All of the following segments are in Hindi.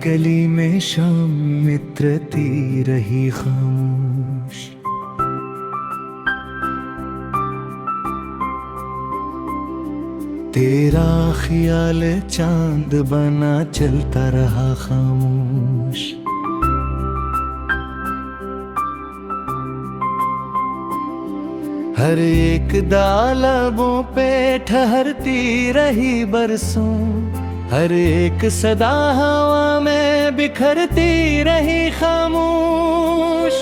गली में शाम मित्रती रही खामोश। तेरा ख्याल चांद बना चलता रहा खामोश। हर एक दालबों पे ठहरती रही बरसों, हर एक सदा हवा में बिखरती रही खामोश।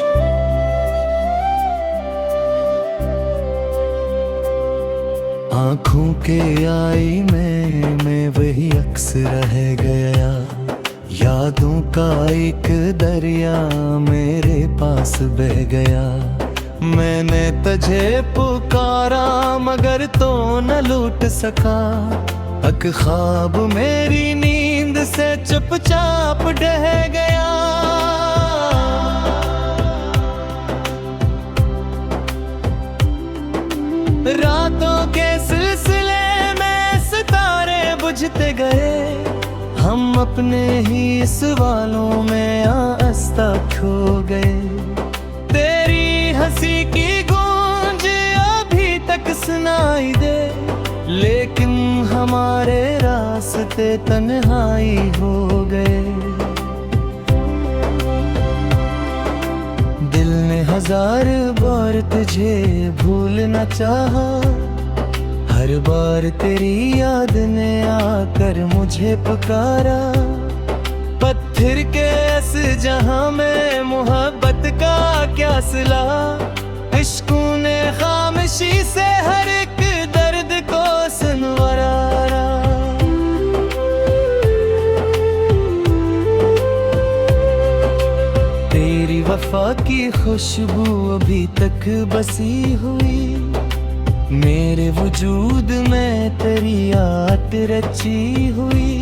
आँखों के आईने में वही अक्स रह गया, यादों का एक दरिया मेरे पास बह गया। मैंने तुझे पुकारा मगर तो न लूट सका, अक ख्वाब मेरी नींद से चुपचाप ढह गया। रातों के सिलसिले में सितारे बुझते गए, हम अपने ही सवालों में आस्था खो गए। तेरी हंसी की गूंज अभी तक सुनाई दे, लेकिन हमारे रास्ते तन्हाई हो गए। दिल ने हजार बार तुझे भूलना चाहा, हर बार तेरी याद ने आकर मुझे पुकारा। पत्थर के इस जहां में मोहब्बत का क्या सिला, इश्कों ने खामोशी से हर एक दर्द को सुनवरा। तेरी वफा की खुशबू अभी तक बसी हुई, मेरे वजूद में तेरी याद रची हुई।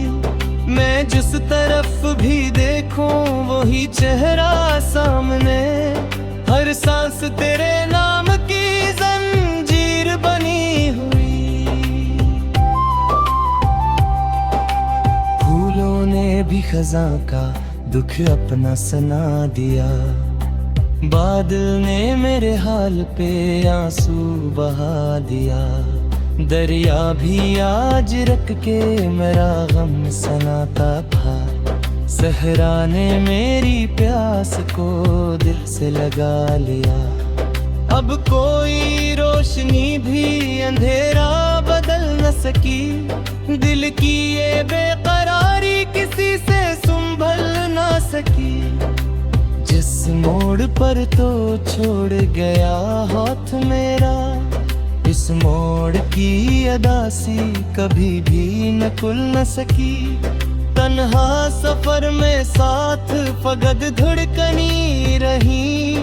मैं जिस तरफ भी देखूं वही चेहरा सामने, हर सांस तेरे नाम की जंजीर बनी हुई। फूलों ने भी खज़ां का दुख अपना सुना दिया, बादल ने मेरे हाल पे आंसू बहा दिया। दरिया भी आज रख के मेरा गम सनाता था, सहरा ने मेरी प्यास को दिल से लगा लिया। अब कोई रोशनी भी अंधेरा बदल न सकी, दिल की ये बेकरारी किसी से संभल ना सकी। जिस मोड़ पर तो छोड़ गया हाथ मेरा, इस मोड़ की अदासी कभी भी न खुल न सकी। तन्हा सफर में साथ फगद धड़कनी रही,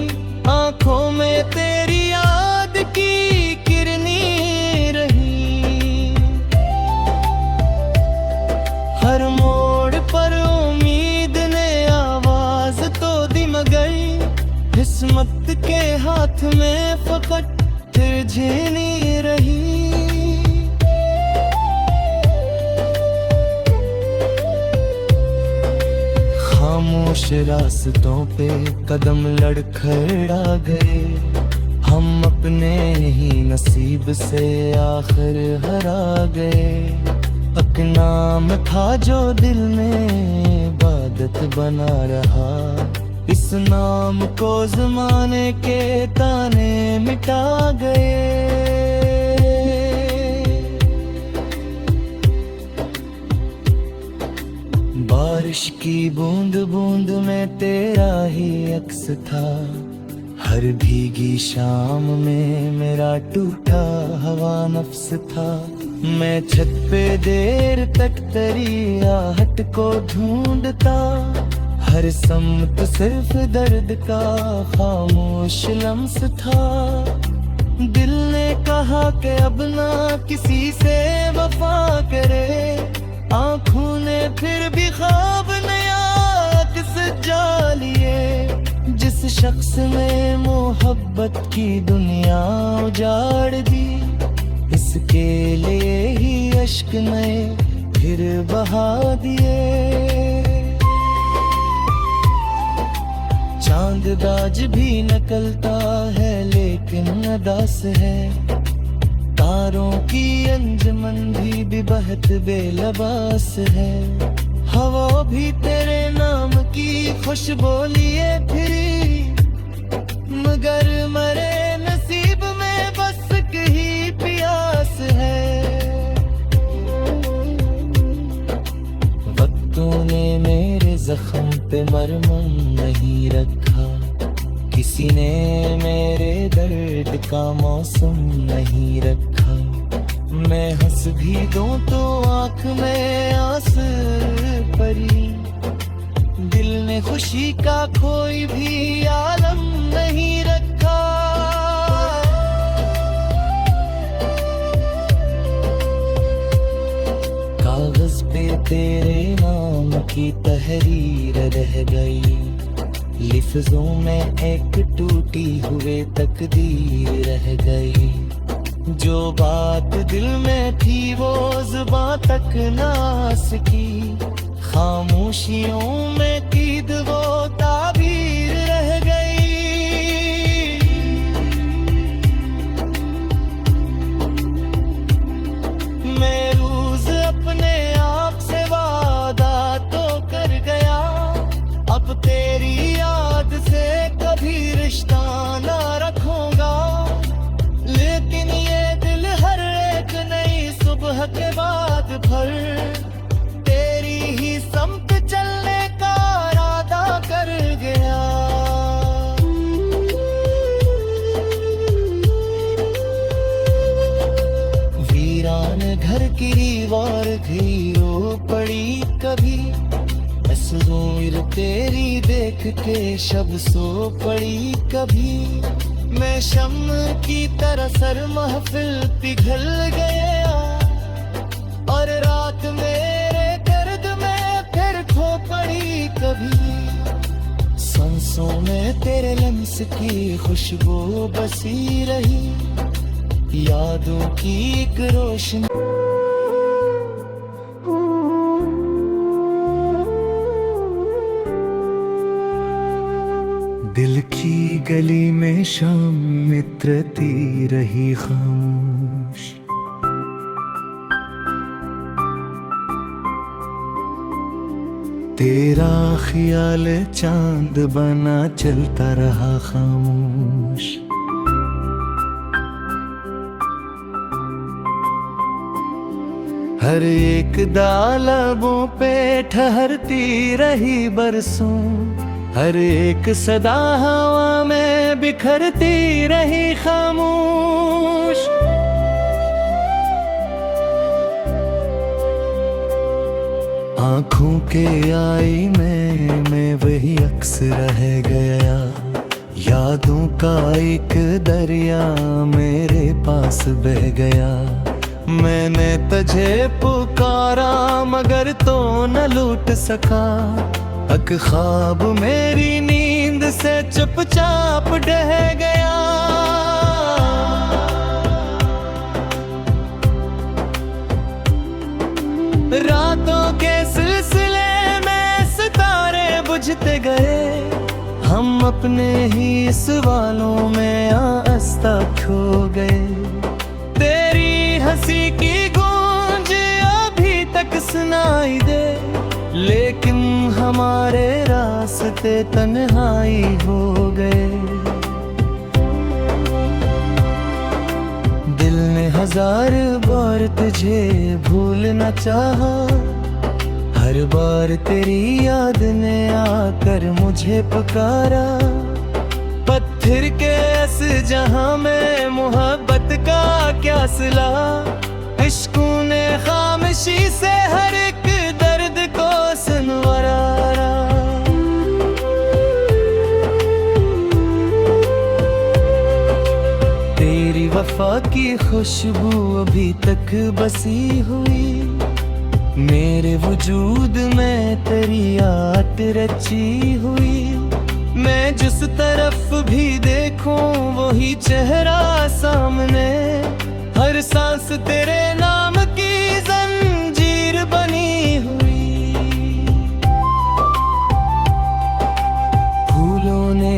आंखों में तेरी याद की किरनी रही। हर मोड़ पर उम्मीद ने आवाज तो दी मगर, किस्मत के हाथ में फकत झेनी रही। खामोश रास्तों पे कदम लड़खड़ा गए, हम अपने ही नसीब से आखिर हरा गए। एक नाम था जो दिल में इबादत बना रहा, इस नाम को ज़माने के ताने मिटा गए। बारिश की बूंद बूंद में तेरा ही अक्स था, हर भीगी शाम में मेरा टूटा हवा नफ्स था। मैं छत पे देर तक तेरी आहट को ढूंढता, हर सम्मत सिर्फ दर्द का खामोश लम्स था। दिल ने कहा कि अब ना किसी से वफा करे, आँखों ने फिर भी ख्वाब नया किस जा लिए। जिस शख्स ने मोहब्बत की दुनिया उजाड़ दी, इसके लिए ही अश्क नए फिर बहा दिए। चांद दाज भी निकलता है लेकिन अदास है, तारों की अंजुमन भी बहत बेलबास है। हवा भी तेरे नाम की खुशबू लिए फिरी, मगर मरे नसीब में बस ही प्यास है। वक्तों ने मेरे जख्म पे मरहम नहीं रखा, किसी ने मेरे दर्द का मौसम नहीं रखा। मैं हंस भी दूं तो आंख में आंसू परी, दिल ने खुशी का कोई भी आलम नहीं रखा। कागज पे तेरे नाम की तहरीर रह गई, लिफ्जों में एक टूटी हुई तकदीर रह गई। जो बात दिल में थी वो जुबां तक ना सकी, खामोशियों में कीद वो ताबीर रह गई। मैं रोज अपने आप से वादा तो कर गया, अब तेरी याद से कभी रिश्ता ना रखूंगा। लेकिन ये दिल हर एक नई सुबह के बाद भर तेरी ही समत चलने का इरादा कर गया। वीरान घर की दीवार भी रो पड़ी कभी, तस्वीर तेरी देख के शब सो पड़ी कभी। मैं शम्म की तरह सर महफिल पिघल गया, और रात मेरे दर्द में फिर खो पड़ी कभी। सांसों में तेरे लम्स की खुशबू बसी रही, यादों की एक रोशनी। दिल की गली में शाम मित्रती रही खामोश, तेरा ख्याल चांद बना चलता रहा खामोश। हर एक दालबों पे ठहरती रही बरसों, हर एक सदा हवा में बिखरती रही खामोश। आँखों के आईने में वही अक्स रह गया, यादों का एक दरिया मेरे पास बह गया। मैंने तुझे पुकारा मगर तो न लूट सका, अक ख्वाब मेरी नींद से चुपचाप ढह गया। रातों के सिलसिले में सितारे बुझते गए, हम अपने ही सवालों में आस्था खो गए। तेरी हंसी की गूंज अभी तक सुनाई दे, लेकिन हमारे रास्ते तन्हाई हो गए। दिल ने हजार बार तुझे भूलना चाहा, हर बार तेरी याद ने आकर मुझे पुकारा। पत्थर के इस जहां में मोहब्बत का क्या सिला, इश्कों ने खामोशी से हर एक दर्द को सुनवारा। तेरी वफा की खुशबू अभी तक बसी हुई, मेरे वजूद में तेरी याद रची हुई। मैं जिस तरफ भी देखूं वही चेहरा सामने, हर सांस तेरे नाम की जंजीर बनी हुई। फूलों ने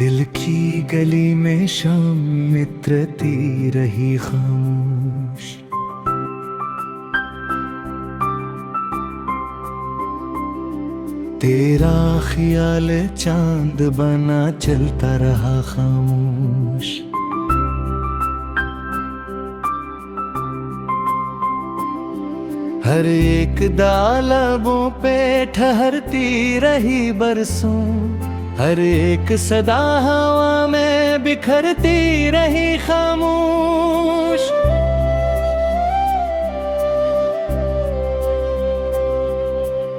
दिल की गली में शाम मित्रती रही खामोश। तेरा ख्याल चांद बना चलता रहा खामोश। हर एक दालबों पे ठहरती रही बरसों, हर एक सदा हवा में बिखरती रही खामोश।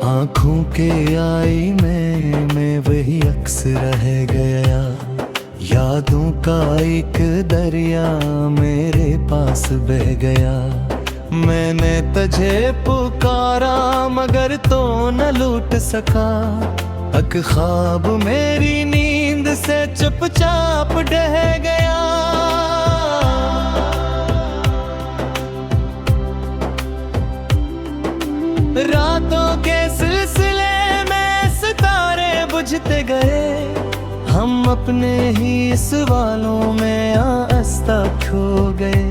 आँखों के आईने में वही अक्स रह गया, यादों का एक दरिया मेरे पास बह गया। मैंने तुझे पुकारा मगर तो न लूट सका, अक ख्वाब मेरी नींद से चुपचाप ढह गया। रातों के सिलसिले में सितारे बुझते गए, हम अपने ही सवालों में आस्था खो गए।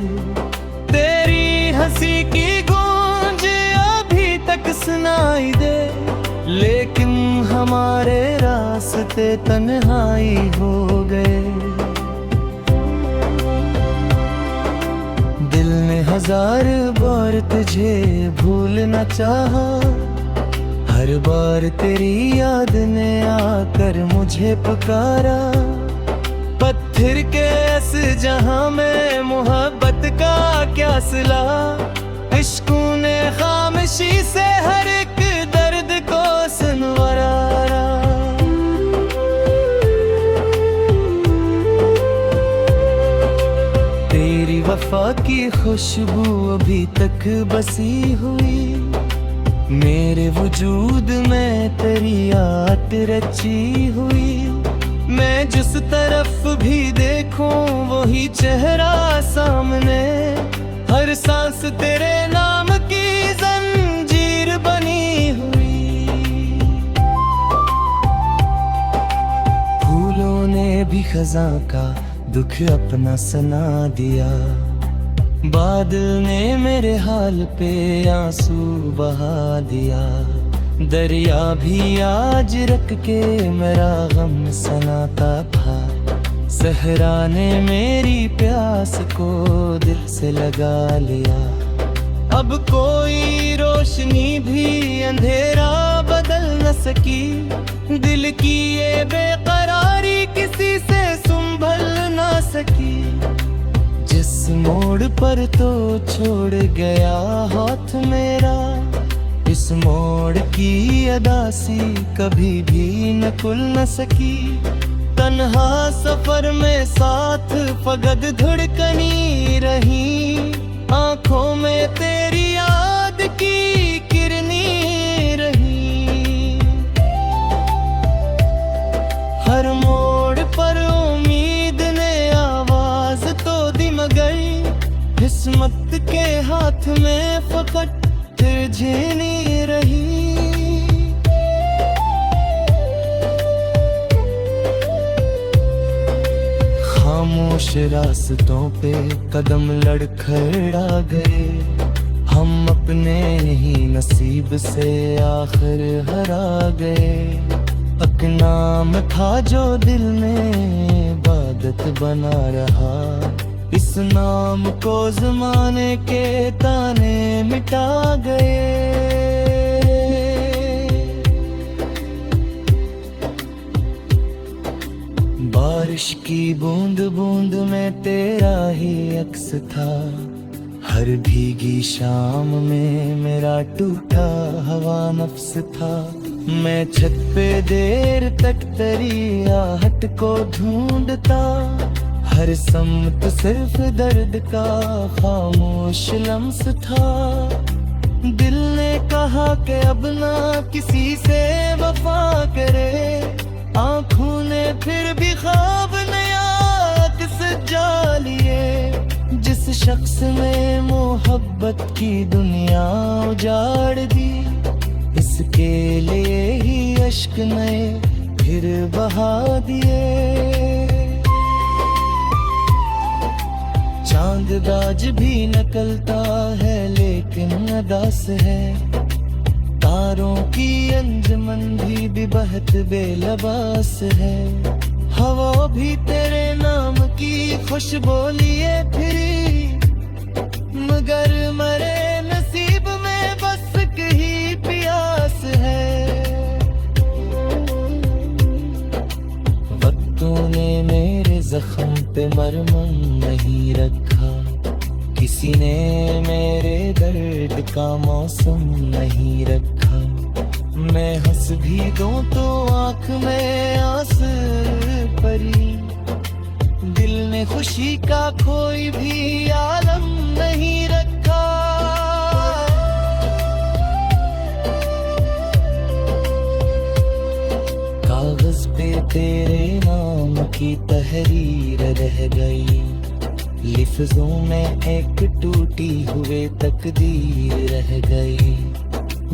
तेरी हंसी की गूंज अभी तक सुनाई दे, लेकिन हमारे रास्ते तन्हाई हो गए। दिल ने हजार बार तुझे भूलना चाहा, हर बार तेरी याद ने आकर मुझे पुकारा। पत्थर के इस जहां में मोहब्बत का क्या सिला, इश्क़ों ने खामोशी से हर एक दर्द को सुनवारा। तेरी वफा की खुशबू अभी तक बसी हुई, मेरे वजूद में तेरी याद रची हुई। मैं जिस तरफ भी देखूं वही चेहरा सामने, हर सांस तेरे नाम की जंजीर बनी हुई। फूलों ने भी खज़ां का दुख अपना सुना दिया, बादल ने मेरे हाल पे आंसू बहा दिया। दरिया भी आज रख के मेरा गम सनाता था, सहरा ने मेरी प्यास को दिल से लगा लिया। अब कोई रोशनी भी अंधेरा बदल न सकी, दिल की ये बेकरारी किसी से संभल न सकी। जिस मोड़ पर तो छोड़ गया हाथ मेरा, इस मोड़ की अदासी कभी भी न खुल न सकी। तन्हा सफर में साथ फगद धड़कनी रही, आंखों में तेरी याद की किरनी रही। हर मोड़ पर उम्मीद ने आवाज तो दी मगर, किस्मत के हाथ में फकट झेनी रही। खामोश रास्तों पे कदम लड़खड़ा गए, हम अपने ही नसीब से आखिर हरा गए। एक नाम था जो दिल में इबादत बना रहा, इस नाम को ज़माने के ताने मिटा गए। बारिश की बूंद बूंद में तेरा ही अक्स था, हर भीगी शाम में मेरा टूटा हवा नफ्स था। मैं छत पे देर तक तेरी आहट को ढूंढता, हर सम्त सिर्फ दर्द का खामोश लम्स था। दिल ने कहा कि अब ना किसी से वफा करे, आँखों ने फिर भी ख्वाब नया सजा लिए। जिस शख्स ने मोहब्बत की दुनिया उजाड़ दी, इसके लिए ही अश्क नए फिर बहा दिए। चांद दाज भी निकलता है लेकिन अदास है, तारों की अंजुमन भी बहत बेलबास है। हवा भी तेरे नाम की खुशबू लिए फिरी, मगर मरे नसीब में बस कहीं प्यास है। वक्तों ने मेरे जख्म पे मरहम नहीं रखा, किसी ने मेरे दर्द का मौसम नहीं रखा। मैं हंस भी दूं तो आंख में आंसू परी, दिल ने खुशी का कोई भी आलम नहीं रखा। कागज पे तेरे नाम की तहरीर रह गई, लिफ्जों में एक टूटी हुए तकदीर रह गई।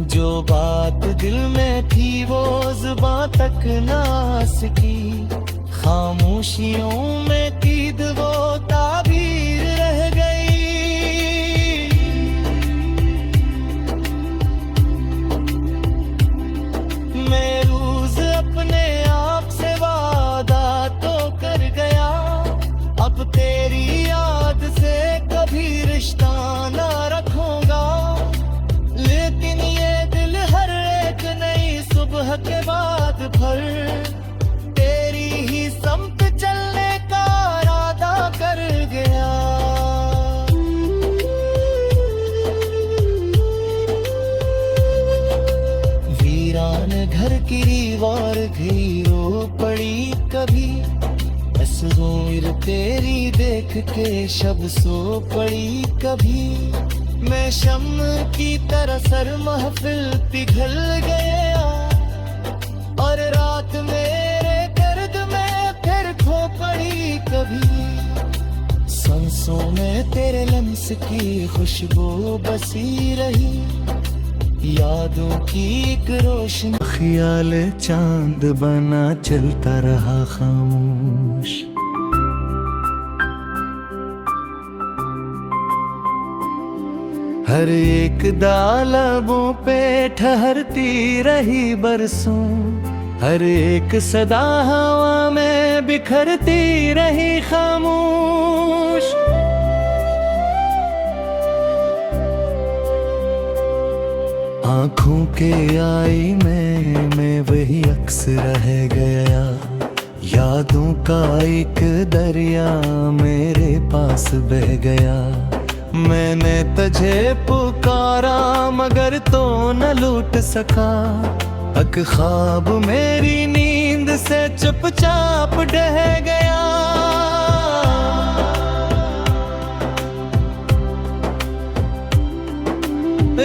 जो बात दिल में थी वो जुबां तक ना सकी, खामोशियों में कीद वो ताबीर रह गई। मैं रोज अपने आप से वादा तो कर गया, अब तेरी याद से कभी रिश्ता ना रखूंगा। लेकिन ये दिल हर एक नई सुबह के बाद भर तेरी ही समत चलने का इरादा कर गया। वीरान घर की दीवार भी रो पड़ी कभी, तस्वीर तेरी देख के शब सो पड़ी कभी। मैं शम्म की तरह सर महफिल पिघल गया, और रात मेरे दर्द में फिर खो पड़ी कभी। सांसों में तेरे लम्स की खुशबू बसी रही, यादों की एक रोशनी ख्याल चांद बना चलता रहा खामोश। हर एक दालबों पे ठहरती रही बरसों, हर एक सदा हवा में बिखरती रही खामोश। आँखों के आईने में वही अक्स रह गया, यादों का एक दरिया मेरे पास बह गया। मैंने तुझे पुकारा मगर तो न लूट सका, अक ख्वाब मेरी नींद से चुपचाप ढह गया।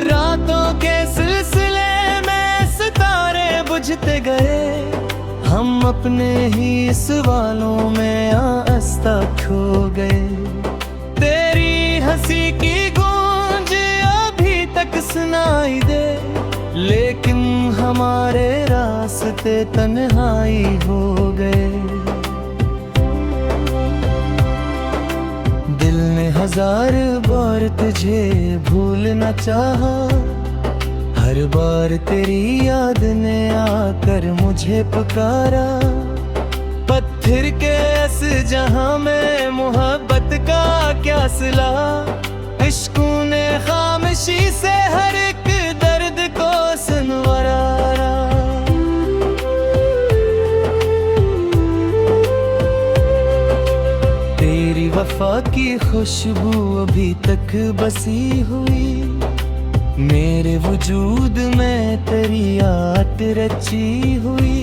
रातों के सिलसिले में सितारे बुझते गए, हम अपने ही सवालों में आस्था खो गए। तेरी हंसी की गूंज अभी तक सुनाई दे, लेकिन हमारे रास्ते तन्हाई हो गए। दिल ने हजार बार तुझे भूलना चाहा, हर बार तेरी याद ने आकर मुझे पुकारा। पत्थर के इस जहां में मोहब्बत का क्या सिला, इश्कों ने खामोशी से हर एक दर्द को सुनवारा। तेरी वफा की खुशबू अभी तक बसी हुई, मेरे वजूद में तेरी याद रची हुई।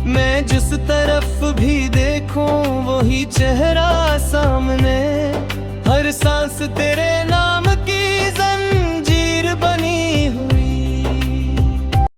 मैं जिस तरफ भी देखूं वही चेहरा सामने, हर सांस तेरे नाम